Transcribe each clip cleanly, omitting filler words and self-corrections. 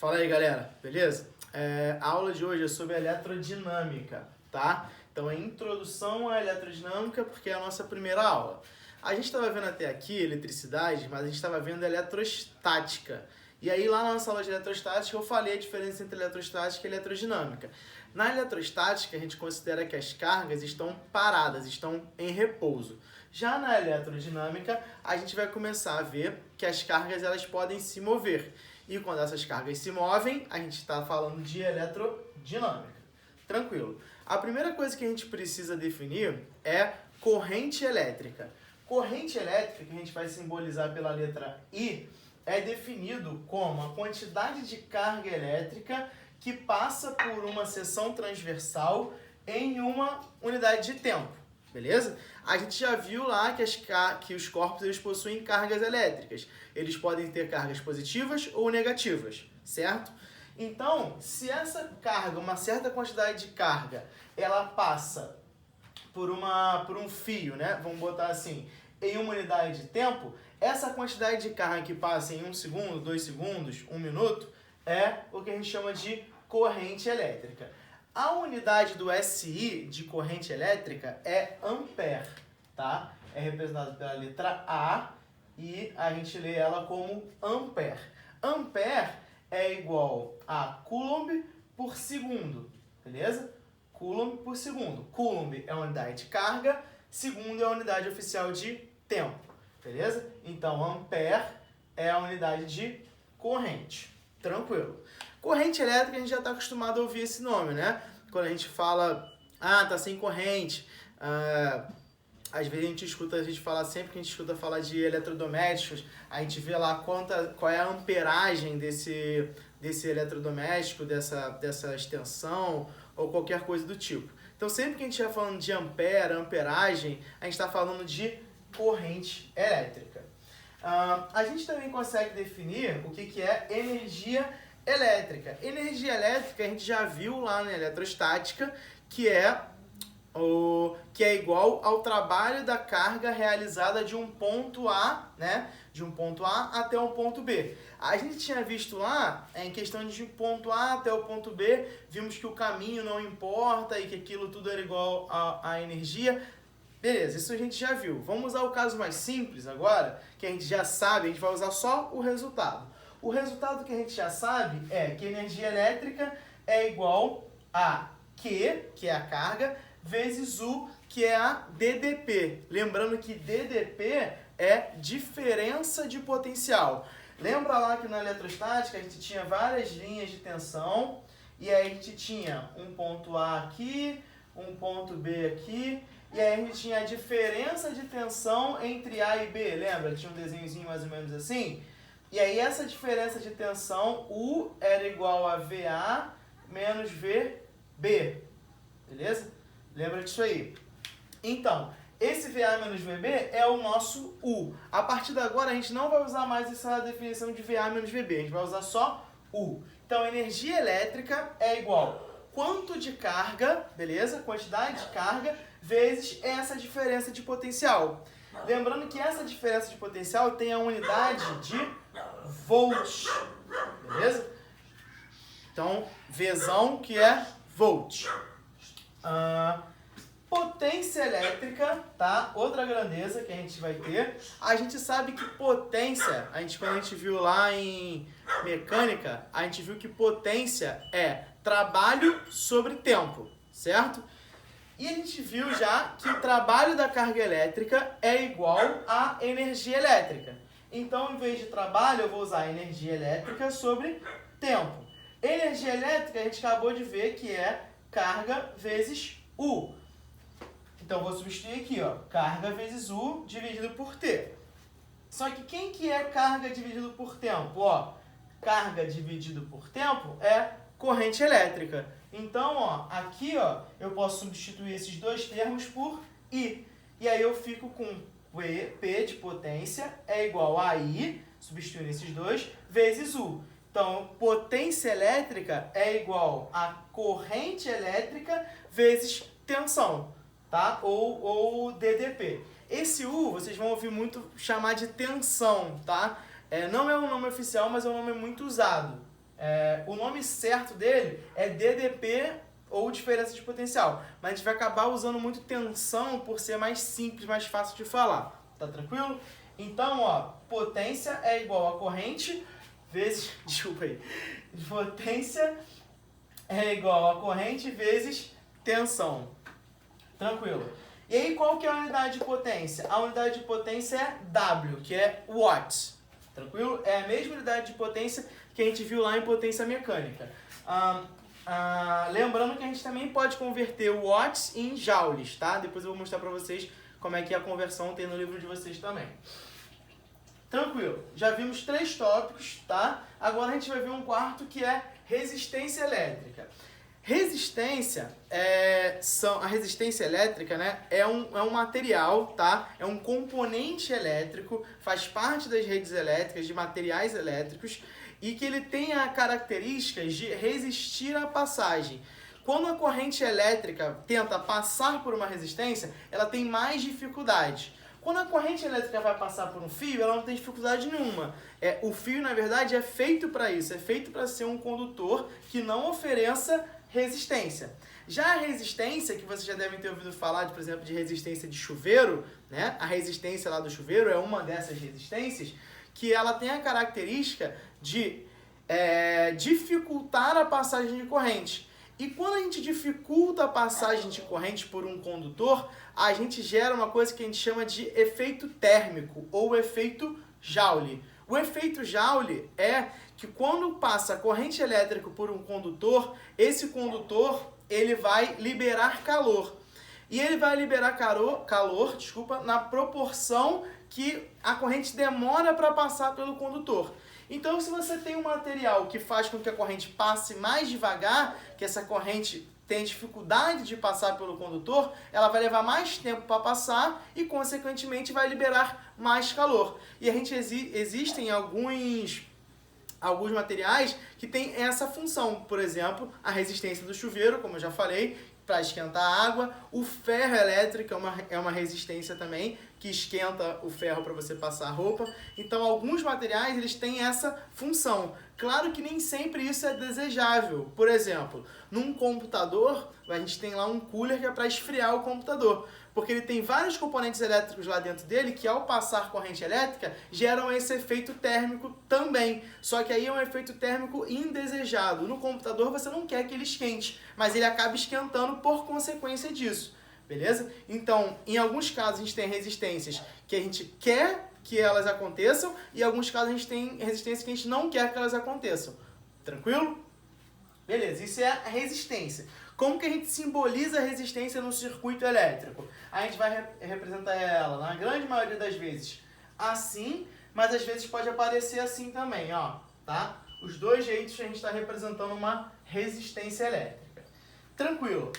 Fala aí, galera, beleza? A aula de hoje é sobre eletrodinâmica, tá? Então é introdução à eletrodinâmica porque é a nossa primeira aula. A gente estava vendo até aqui eletricidade, mas a gente estava vendo eletrostática. E aí lá na nossa aula de eletrostática eu falei a diferença entre eletrostática e eletrodinâmica. Na eletrostática a gente considera que as cargas estão paradas, estão em repouso. Já na eletrodinâmica a gente vai começar a ver que as cargas elas podem se mover. E quando essas cargas se movem, a gente está falando de eletrodinâmica. Tranquilo. A primeira coisa que a gente precisa definir é corrente elétrica. Corrente elétrica, que a gente vai simbolizar pela letra I, é definido como a quantidade de carga elétrica que passa por uma seção transversal em uma unidade de tempo. Beleza? A gente já viu lá que os corpos eles possuem cargas elétricas. Eles podem ter cargas positivas ou negativas, certo? Então, se essa carga, uma certa quantidade de carga, ela passa por um fio, né? Vamos botar assim, em uma unidade de tempo, essa quantidade de carga que passa em 1 segundo, 2 segundos, 1 minuto, é o que a gente chama de corrente elétrica. A unidade do SI de corrente elétrica é ampere, tá? É representado pela letra A e a gente lê ela como ampere. Ampere é igual a coulomb por segundo, beleza? Coulomb por segundo. Coulomb é a unidade de carga, segundo é a unidade oficial de tempo, beleza? Então, ampere é a unidade de corrente. Tranquilo. Corrente elétrica, a gente já está acostumado a ouvir esse nome, né? Quando a gente fala, tá sem corrente, às vezes a gente fala, sempre que a gente escuta falar de eletrodomésticos, a gente vê lá qual é a amperagem desse eletrodoméstico, dessa extensão, ou qualquer coisa do tipo. Então, sempre que a gente estiver falando de ampere, amperagem, a gente está falando de corrente elétrica. A gente também consegue definir o que é energia elétrica. Energia elétrica a gente já viu lá na eletrostática, que é igual ao trabalho da carga realizada de um ponto A, né? De um ponto A até um ponto B. A gente tinha visto lá, em questão de ponto A até o ponto B, vimos que o caminho não importa e que aquilo tudo era igual à energia. Beleza, isso a gente já viu. Vamos usar o caso mais simples agora, que a gente já sabe, a gente vai usar só o resultado. O resultado que a gente já sabe é que energia elétrica é igual a Q, que é a carga, vezes U, que é a DDP. Lembrando que DDP é diferença de potencial. Lembra lá que na eletrostática a gente tinha várias linhas de tensão, e aí a gente tinha um ponto A aqui, um ponto B aqui, e aí a gente tinha a diferença de tensão entre A e B, lembra? Tinha um desenhozinho mais ou menos assim? E aí essa diferença de tensão, U era igual a VA menos VB, beleza? Lembra disso aí? Então, esse VA menos VB é o nosso U. A partir de agora a gente não vai usar mais essa definição de VA menos VB, a gente vai usar só U. Então, energia elétrica é igual quanto de carga, beleza? Quantidade de carga vezes essa diferença de potencial. Lembrando que essa diferença de potencial tem a unidade de volts, beleza? Então, Vzão que é volt. Potência elétrica, tá? Outra grandeza que a gente vai ter. A gente sabe que potência, quando a gente viu lá em mecânica, a gente viu que potência é trabalho sobre tempo, certo? E a gente viu já que o trabalho da carga elétrica é igual a energia elétrica. Então, em vez de trabalho, eu vou usar energia elétrica sobre tempo. Energia elétrica, a gente acabou de ver que é carga vezes U. Então, eu vou substituir aqui, ó, carga vezes U dividido por T. Só que quem que é carga dividido por tempo? Ó, carga dividido por tempo é corrente elétrica. Então, ó, aqui ó, eu posso substituir esses dois termos por I. E aí eu fico com P de potência é igual a I, substituindo esses dois, vezes U. Então, potência elétrica é igual a corrente elétrica vezes tensão, tá? Ou DDP. Esse U vocês vão ouvir muito chamar de tensão, tá? Não é um nome oficial, mas é um nome muito usado. o nome certo dele é DDP ou diferença de potencial, mas a gente vai acabar usando muito tensão por ser mais simples, mais fácil de falar, tá tranquilo? Então, ó, potência é igual a corrente vezes, desculpa aí, potência é igual a corrente vezes tensão, tranquilo? E aí, qual que é a unidade de potência? A unidade de potência é W, que é watts, tranquilo? É a mesma unidade de potência que a gente viu lá em potência mecânica. Lembrando que a gente também pode converter o watts em joules, tá? Depois eu vou mostrar pra vocês como é que a conversão tem no livro de vocês também. Tranquilo, já vimos 3 tópicos, tá? Agora a gente vai ver um quarto que é resistência elétrica. A resistência elétrica, né, é um material, tá? É um componente elétrico, faz parte das redes elétricas, de materiais elétricos, e que ele tem a característica de resistir à passagem. Quando a corrente elétrica tenta passar por uma resistência, ela tem mais dificuldade. Quando a corrente elétrica vai passar por um fio, ela não tem dificuldade nenhuma. O fio, na verdade, é feito para isso, é feito para ser um condutor que não ofereça resistência. Já a resistência, que vocês já devem ter ouvido falar, por exemplo, de resistência de chuveiro, né? A resistência lá do chuveiro é uma dessas resistências, que ela tem a característica de dificultar a passagem de corrente. E quando a gente dificulta a passagem de corrente por um condutor, a gente gera uma coisa que a gente chama de efeito térmico ou efeito Joule. O efeito Joule é que quando passa a corrente elétrica por um condutor, esse condutor ele vai liberar calor. E ele vai liberar calor, na proporção que a corrente demora para passar pelo condutor. Então, se você tem um material que faz com que a corrente passe mais devagar, que essa corrente tem dificuldade de passar pelo condutor, ela vai levar mais tempo para passar e, consequentemente, vai liberar mais calor. E a gente existem alguns materiais que têm essa função. Por exemplo, a resistência do chuveiro, como eu já falei, para esquentar a água. O ferro elétrico é uma resistência também, que esquenta o ferro para você passar a roupa. Então, alguns materiais eles têm essa função. Claro que nem sempre isso é desejável. Por exemplo, num computador, a gente tem lá um cooler que é para esfriar o computador. Porque ele tem vários componentes elétricos lá dentro dele que, ao passar corrente elétrica, geram esse efeito térmico também. Só que aí é um efeito térmico indesejado. No computador você não quer que ele esquente, mas ele acaba esquentando por consequência disso. Beleza? Então, em alguns casos a gente tem resistências que a gente quer que elas aconteçam e em alguns casos a gente tem resistências que a gente não quer que elas aconteçam. Tranquilo? Beleza, isso é a resistência. Como que a gente simboliza a resistência no circuito elétrico? A gente vai representar ela, na grande maioria das vezes, assim, mas às vezes pode aparecer assim também, ó, tá? Os dois jeitos a gente está representando uma resistência elétrica. Tranquilo.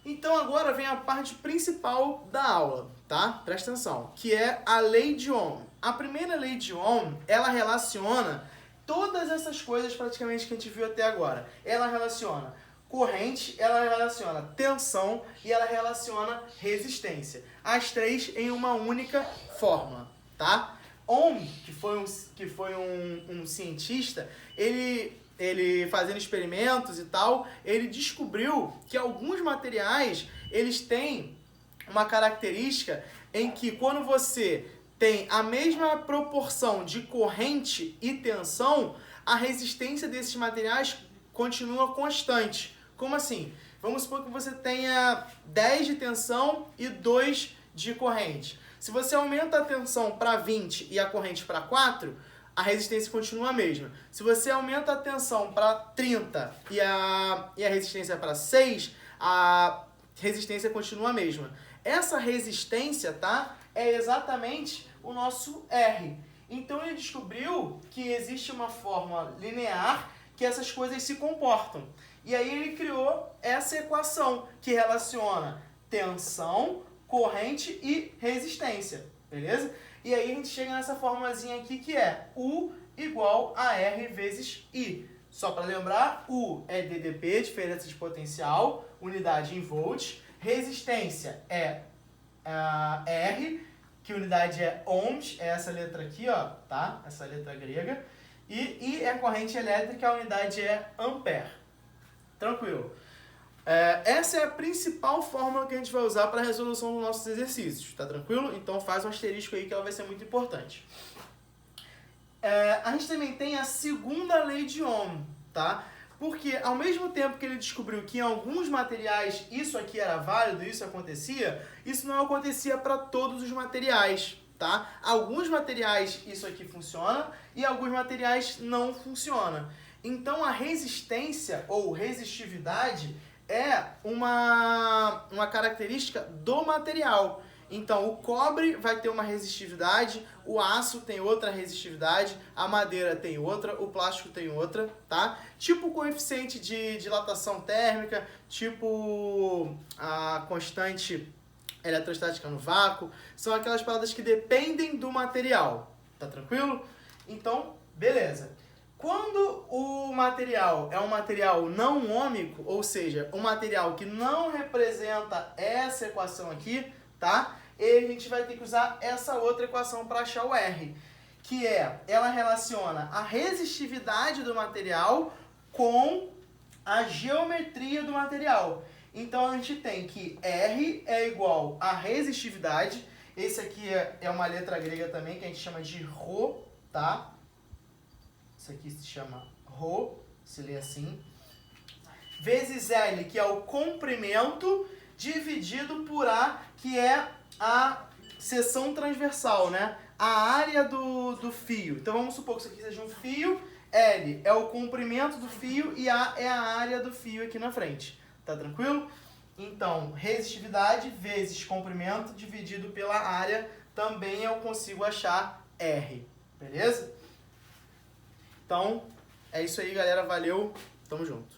Então agora vem a parte principal da aula, tá? Presta atenção, que é a lei de Ohm. A primeira lei de Ohm, ela relaciona todas essas coisas praticamente que a gente viu até agora. Ela relaciona corrente, ela relaciona tensão e ela relaciona resistência. As três em uma única fórmula, tá? Ohm, que foi um cientista, ele fazendo experimentos e tal, ele descobriu que alguns materiais, eles têm uma característica em que quando você tem a mesma proporção de corrente e tensão, a resistência desses materiais continua constante. Como assim? Vamos supor que você tenha 10 de tensão e 2 de corrente. Se você aumenta a tensão para 20 e a corrente para 4, a resistência continua a mesma. Se você aumenta a tensão para 30 e a resistência para 6, a resistência continua a mesma. Essa resistência, tá, é exatamente o nosso R. Então ele descobriu que existe uma forma linear que essas coisas se comportam. E aí ele criou essa equação que relaciona tensão, corrente e resistência, beleza? E aí a gente chega nessa formulazinha aqui que é U igual a R vezes I. Só para lembrar, U é DDP, diferença de potencial, unidade em volts. Resistência é R, que unidade é ohms, é essa letra aqui, ó, tá? Essa letra grega. E é corrente elétrica, a unidade é ampere. Tranquilo. Essa é a principal fórmula que a gente vai usar para a resolução dos nossos exercícios, tá tranquilo? Então faz um asterisco aí que ela vai ser muito importante. A gente também tem a segunda lei de Ohm, tá? Porque ao mesmo tempo que ele descobriu que em alguns materiais isso aqui era válido, isso acontecia, isso não acontecia para todos os materiais, tá? Alguns materiais isso aqui funciona e alguns materiais não funciona. Então a resistência ou resistividade é uma característica do material. Então o cobre vai ter uma resistividade, o aço tem outra resistividade, a madeira tem outra, o plástico tem outra, tá? Tipo o coeficiente de dilatação térmica, tipo a constante eletrostática no vácuo, são aquelas paradas que dependem do material, tá tranquilo? Então, beleza. Quando o material é um material não ôhmico, ou seja, um material que não representa essa equação aqui, tá? E a gente vai ter que usar essa outra equação para achar o R, que ela relaciona a resistividade do material com a geometria do material. Então a gente tem que R é igual a resistividade, esse aqui é uma letra grega também que a gente chama de Rho, tá? Isso aqui se chama Rho, se lê assim, vezes L, que é o comprimento, dividido por A, que é a seção transversal, né? A área do fio. Então vamos supor que isso aqui seja um fio, L é o comprimento do fio e A é a área do fio aqui na frente. Tá tranquilo? Então, resistividade vezes comprimento dividido pela área, também eu consigo achar R. Beleza? Então, é isso aí, galera. Valeu. Tamo junto.